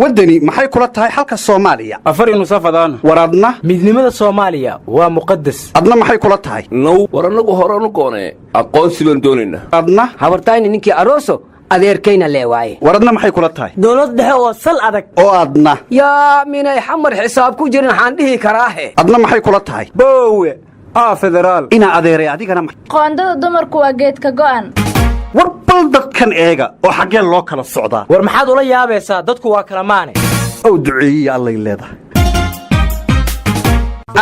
wadani maxay kula tahay halka Soomaaliya afar inuu safadaan waradna midnimada Soomaaliya waa muqaddas adna maxay kula tahay no waranagu horanu goone aqoonsi baan doonayna adna habartayni ninkii arooso adeerkayna leewaaye waradna maxay kula tahay dawlad dhexe oo sal adag oo adna yaa minay xamar xisaab ku jirin waxaan dhihi karaahe adna maxay kula tahay boowe federaal ina adeeray adigana qoondada dumarku waa geedka go'an war bal dadkan eega oo xagee loo kala socdaa war maxaad ula yaabaysaa dadku waa kala maane oo duceeyay allay leedahay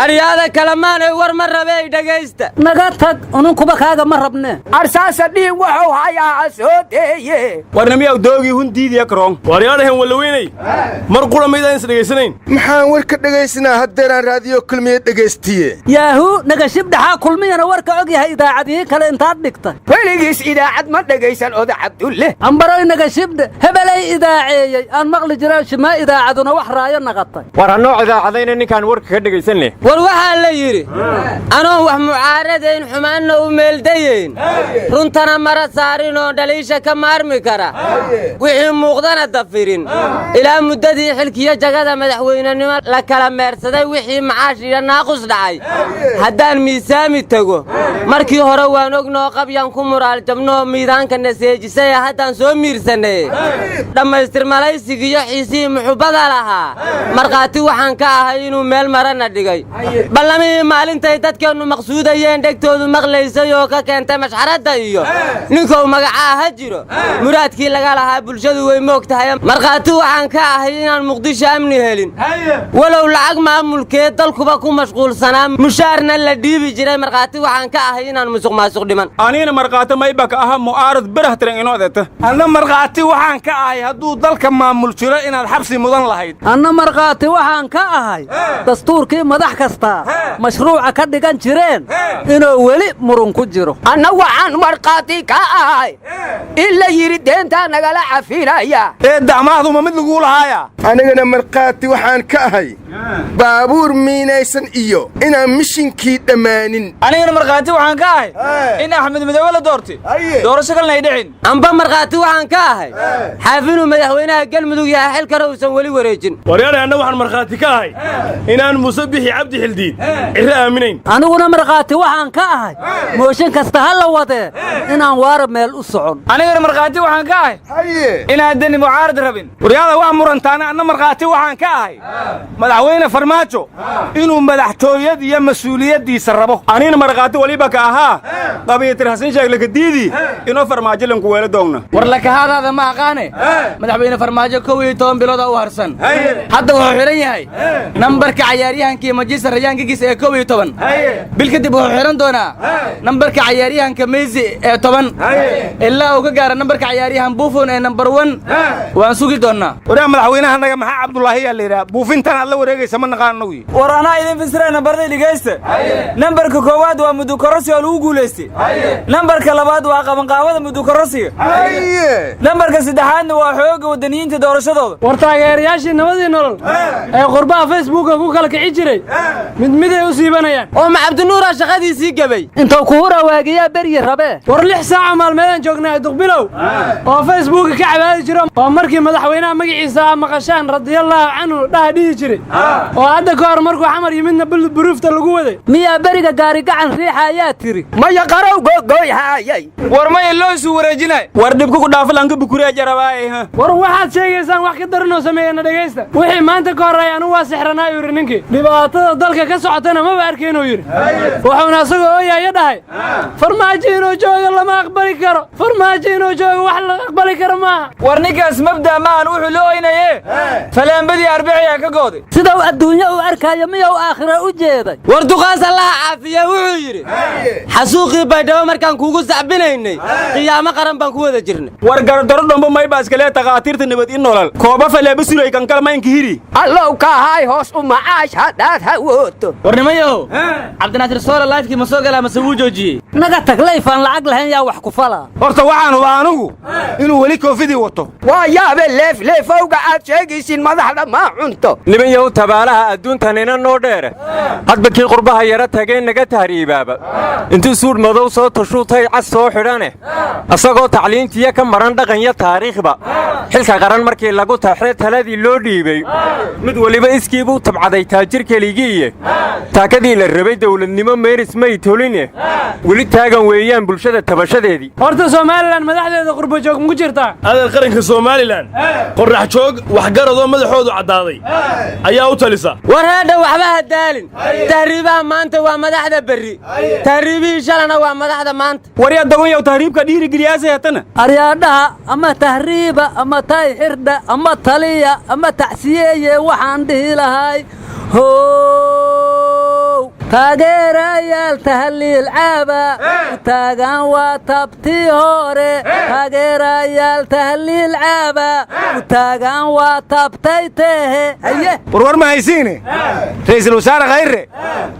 aryaada kalamaanay war ma rabay dhagaysta naga tag ununkuba kaaga ma rabne arsaasa dhiig wuxuu hayaa soo deeye warnamiyaw doogii hundiidiya karoon waryaadahan walaweynay mar qura maydaan is dhegaysanayn maxaan war ka dhegaysanaa haddeeraan raadiyo kulmiye dhegaystiye yaahu nagashib dhaxaa kulmiyana warka og yahay idaacadihii kale intaad dhigta weligiis idaacad ma dhegaysan oda cabdulle ambaroy nagashibdhe hebelay idaaceeyey aan maqli jiraan shimaa idaacaduna wax raayo naqatay war hanoo idaacadayna ninkaan warka ka dhegaysan leh war waxaa la yidhi anoon wax mucaaradayn xumaanna u meeldayayn runtana mara saarin oo dhaliisha ka maarmi kara wixii muuqdana dafirin ilaa muddadii xilkiyo jagada madaxweynenimo la kala meersaday wixii macaash iyo naaqus dhacay haddaan miisaami tego markii hore waan ognoo qabyaan ku muraaljabnoo miidaanka naseejisay haddaan soo miirsanay dhammaystir malaysigiiyo xiisihii muxubbada lahaa markhaati waxaan ka ahay inuu meel marana dhigay ballamihii maalintay dadkeennu maqsuudayeen dhegtoodu maqlaysay oo ka keentay mashxaradda iyo ninkou magacaa ha jiro muraadkii laga lahaa bulshadu way moog tahay markhaati waxaan ka ahay inaan muqdisho amni helin walow lacag maamulkeed dalkuba ku mashquulsanaa mushaarna la dhiibi jiray markhaati waxaan ka ahay inaan musuqmaasuq dhiman aniina markhaati maybaka aha mu'aarad barax tiran inoo adeegta anna markhaati waxaan ka ahay hadduu dalka maamul jiro inaad xabsi mudan lahayd anna markhaati waxaan ka ahay dastuurkii madax kasta mashruuca ka dhigan jireen inuu weli murun ku jiro anna waxaan markhaati ka ahay in la yidhi deentaa nagala cafinaya dacmahduma mid laguu lahaaya anigana markhaati waxaan ka ahay baabuur miinaysan iyo inaan mishinkii dhammaanin anigana markhaati waxaan ka ahay in axmed midoobe la doortay doorasho kalena ay dhicin amba markhaati waxaan ka ahay xaafinuu madaxweynaha galmudug yahay xilkana uusan weli wareejin waryaadhay anna waxaan markhaati ka ahay inaan musabixi cabdi xildiid cirre aaminayn aniguna markhaati waxaan ka ahay mooshin kasta ha la wadee inaan waara meel u socon anigana markhaati waxaan ka ahay inaan deni mucaarad rabin waryaada waa murantaana anna markhaati waxaan ka ahay madaxweyne farmaajo inuu madaxtooyad iyo mas-uuliyaddiisa rabo anina markhaati waliba ka ahaa qabiyatir xasan sheekh lakadiidii inoo farmaajo lanku weelo doogna war lakahaadaada ma aqaane madaxweyne farmaajo 11 bilooda u harsan hadda wuxuu xiran yahay nambarka cayaaryahankii majlis rayaankiisa ee 11 bil kadib wuxuu xiran doonaa nambarka cayaaryahanka Messi ee 10 ilaa uu ka gaaro nambarka cayaaryahan Buffon ee number 1 waan sugi doonaa waraa madaxweynaha naga maxaa Cabdullaahi yaa leeyahay buufintan alla wareegaysa ma naqaano war anaa idin fasiray nambarada dhigaysta nambarka koowaad waa mudukorasi oo lagu guuleystay nambarka labaad waa qabanqaabada mudukorasiga nambarka saddexaadna waa xooga wadaniyiinta doorashadooda war taageerayaashii nabadii nolol ee qurbaha facebooka ku kala kici jiray mid ay u siibanayaan oo ma cabdinuura shaqadiisii gabay intuu ku huraagiyaa beryi rabe war 6 saac maalmeedaan joognaa duqbilow oo facebook ka cabaadi jiro oo markii madaxweynaha magaciisa maqashaan radiyallahu anhu dhihi jiray oo hadda ka hor markuu xamar yimidna buruufta lagu waday miyaa beriga gaari gacan riixa ayaa tiri maya qarow gogoyhaayay war maya loo isu wareejinay war dhibku ku dhaafalanka bukuriya jarabaay war waxaad sheegaysaan wax ka daranoo sameeyana dhagaysta wixii maanta ka horeeyay anu waa sixranaa yiri ninkii dhibaatada dalka ka socotana ma baarkeen oo yiri wuxuuna asagoo ooyaya dhahay farmaajo inuu joogo lama aqbali karo farmaajo inuu joogo wax la aqbali karo maaha war ninkaas mabda maahan wuxuu loo oynaye falaanbadii arbiciya ka gooday sidoo adduunyo uu arkayo miyuu aakhira u jeeday war duqaas allah caafiya wuxuu yiri xasuuqii baydhabo markaan kuugu sacbinaynay qiyaamo qaran baan ku wada jirnay war gardaro dhanba may baa iskale taqaatiirta nabad in nolol kooba faleeba sulay kan kalmaynka hiri allow ka hay hoos u macaash hadaad ha dacwooto warnimayow cabdinaasir soole laifkii ma soo galaa mase wuu joojiyey naga tag layfaan lacag lahayn yaa wax ku fala horta waxaan hubaa anugu inuu weli koofidii wato waa yaabe leefowga aad sheegaysiin madaxda maa cunto niman yahow tabaalaha adduuntanina noo dheere hadba kii qurbaha yara tagee naga tahriibaaba intuu suudh madow soo tashuutay cas soo xidhane asagoo tacliintiya ka maran dhaqanya taariikhba xilka qaran markii lagu taxre taladii loo dhiibay mid weliba iskii buu tabcaday taajir keligiiye taakadii la rabay dawladnimo meeris may toline weli taagan weeyaan bulshada tabashadeedii horta somalilan madaxdeeda qurbajoog muku jirtaa adal qaranka somalilan qorrax joog waxgaradoo madaxoodu caddaaday ayaa u talisa war hadha waxba ha daalin tahriibaha maanta waa madaxda berri tahriibihii shalana waa madaxda maanta waryaa dagonyow tahriibka dhiirigeliyaasay hatana aryaadhaha ama tahriiba ama tay xirdha ama taliya ama tacsiyeeye waxaan dhihi lahay how taageerayaal tahliil caaba u taagan waa tabtii hore taageerayaal tahliil caaba u taagan waa tabtay tehe haye warwar ma haysiine ra'iisul wasaare khayre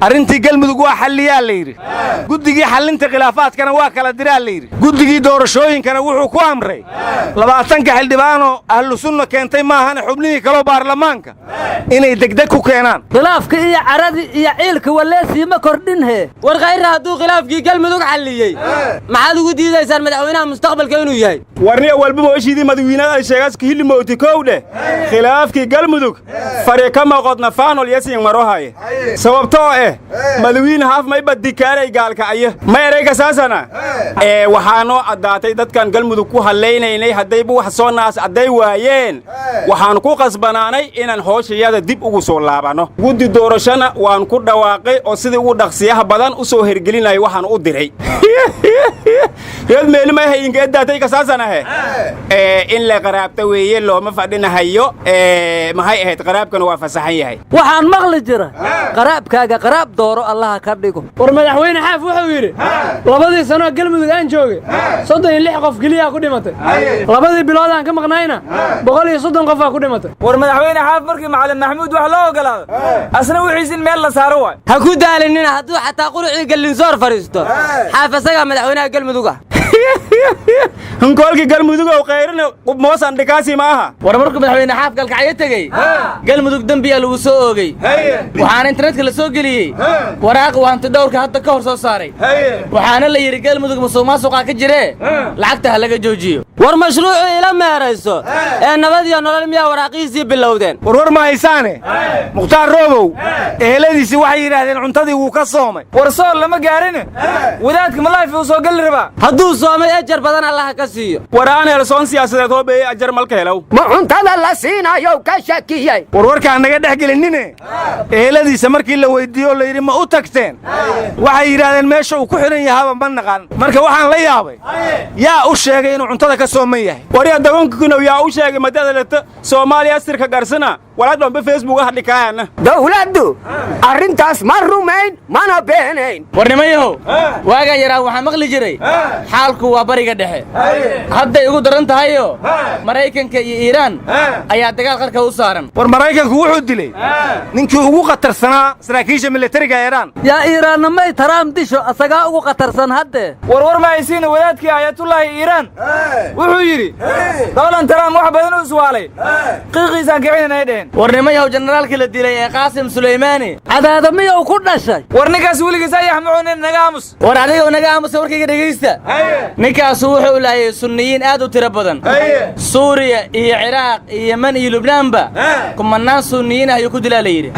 arrintii galmudug waa xalliyaa la yidhi guddigii xallinta khilaafaadkana waa kala diraa la yidhi guddigii doorashooyinkana wuxuu ku amray 20 xildhibaanoo ahlu sunna keentay maahane xubnihii kaloo baarlamaanka inay degdeg ku keenaan khilaafka iyo caradii iyo ciilka waleesii ma kordhinhe war khayre hadduu khilaafkii galmudug xalliyey maxaad ugu diidaysaan madaxweynaha mustaqbalka inuu yahay warniya walbaba heshiidii madaxweynaha ay sheegaaska hilimooti kowdhe khilaafkii galmudug fari ka maqodna faanol yasiin marohaye sababtoo madaxweyne haaf may badikaaray gaalkacyo ma ereyga saasana waxaa noo caddaatay dadkan galmudug ku hallaynaynay haddayba wax soo naas cadday waayeen waxaan ku qasbanaanay inaan hooshayada dib ugu soo laabanno guddi doorashana waan ku dhawaaqay oo sidii ugu dhaqsiyaha badan u soo hergelinaya waxaan u diray reed meelima hayingeeddaatay ka saasanahe in la qaraabta weeye looma fadhinahayo maxay ahayd qaraabkana waa fasaxan yahay waxaan maqli jira qaraabkaaga qaraab dooro allaha ka dhigo war madaxweyne xaaf wuxuu yidhi labadii sanoo galmudug aan joogay 36 qof keliyaa ku dhimatay labadii bilood aan ka maqnayna 130 qofaa ku dhimatay war madaxweyne xaaf markii macalin maxamuud wax loo ogolaado asna wixiisin meel la saaro waay ha ku daalinina hadduu xataa quruxii gallinsoor fadhiisto xaaf asagaa madaxweynaha galmudug ah hunkoolkii galmudug oo qayrina qubmoosan dhikaasi maaha war markuu madaxweyne xaaf galkacyo tegey galmudug dembiyaa lagu soo oogay waxaana internetka la soo geliyey waraaq uu hanti dhowrka hadda ka hor soo saaray waxaana la yidhi galmudug musuqmaasuqaa ka jiree lacagta ha laga joojiyo war mashruucu ila meerayso ee nabad iyo nolol miyaa waraaqihiisii bilowdeen warwar ma haysaane mukhtaar roobow eheladiisii waxay yidhaahdeen cuntadii wuu ka soomay war sool lama gaarin wadaadka malayfi uu soo geli rabaa hadduu soomay ajar badan allaha ka siiyo war aan helsoon siyaasadeed hoobeeyey ajar malka helow ma cuntada la siinayow ka shakiyey warwarkaan naga dhex gelinine eheladiisa markii la weyddiiyo la yidhi ma u tagteen waxay yidhaahdeen meesha uu ku xidhan yahaba ma naqan marka waxaan la yaabay yaa u sheegay inuu cuntada ka sooman yahay waryaa dagonkinow yaa u sheegay madadaleta soomaaliya asirka garsana walaad dhanbe facebook ah dhikaayana dawladdu arrintaas ma rumayn mana beenayn warnimayahow waagaan yaraa waxaa maqli jiray xaalku waa bariga dhexe hadday ugu daran tahayo maraykanka iyo iiraan ayaa dagaal qarka u saaran war maraykanku wuxuu dilay ninkii ugu khatarsanaa saraakiisha militariga iiraan yaa iiraanna may taraam disho asagaa ugu khatarsan haddee warwar ma haysiina wadaadkii ayatullaahi iiraan wuxuu yidhi doolan taraam wax badan u iswaalay qiiqiisaan kicinanay dhehen warnimayahow jenaraalkii la dilay ee qaasim sulaymaani cadaada miyuu ku dhashay war ninkaas weligiis ayax mucuunin naga aamus war adiga naga aamusa warkayga dhegaysta ninkaasu wuxuu laayay sunniyiin aad u tiro badan suuriya iyo ciraaq iyo yeman iyo lubnaanba kumanaan sunniyiin ah ayuu ku dilaa la yidhi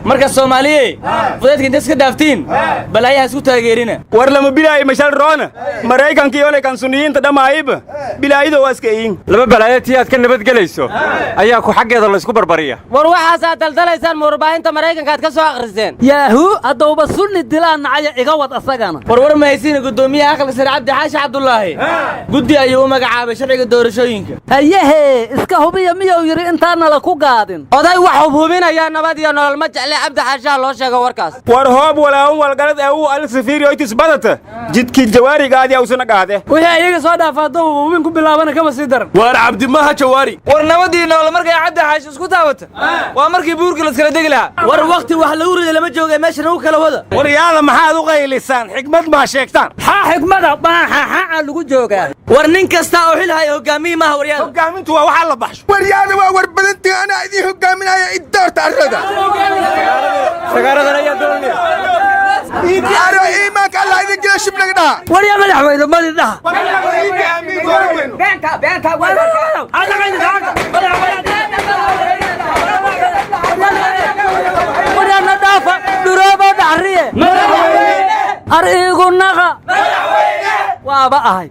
marka soomaaliye fudeedka inta iska dhaaftiin balaayaha isku taageerina war lama bilaayo mashal roona maraykankii olekan sunniyiinta dhammaayba bilaayada waa iska eyin laba balaayo tii aad ka nabadgelayso ayaa ku xaggeeda laysku barbariya war waxaasaad daldalaysaan murbaahinta maraykanka aad ka soo akhriseen yaahu haddauba sunni dilaan nacaya iga wad asagana warwar ma haysiina guddoomiyaha aqalka sare cabdi xaashi cabdulaahi guddi ayuu u magacaabay sharciga doorashooyinka hayehe iska hubiya miyuu yidhi intaanala ku gaadin oday wax hubhubinayaa nabad iyo nolol ma jecle cabdi xaashaha loo sheego warkaas war hoob walaawan walgalad ee uu alsafiirioytis badata jidkii jawaarigaadii awsana qaade wixii ayaga soo dhaafa hadduu hubin ku bilaabana kama sii daran waar cabdimaha jawaari war nabadii nolol markay cabdi xaashi isku taabatay wata waa markii buurka la iskala degi lahaa war waqti wax lagu riday lama jooga meesha nagu kala wada waryaada maxaad u qaylisaan xikmad baa sheegtaan xikmada baaxa lagu joogaa war nin kasta oo xil haya hogaamiye maaha waryaada hogaamintu waa waxa la baxsho waryaada waa warbadantii anaa idiin hogaaminaya iddoorta arrada sagaaradan ayaa doonaya aro iimaanka allah idin jira shibnaga dhaha waryaa madaxweyne madi dhaha waryaana dhaafa dhurooba dhaxriye ar iigu naqa waaba ahay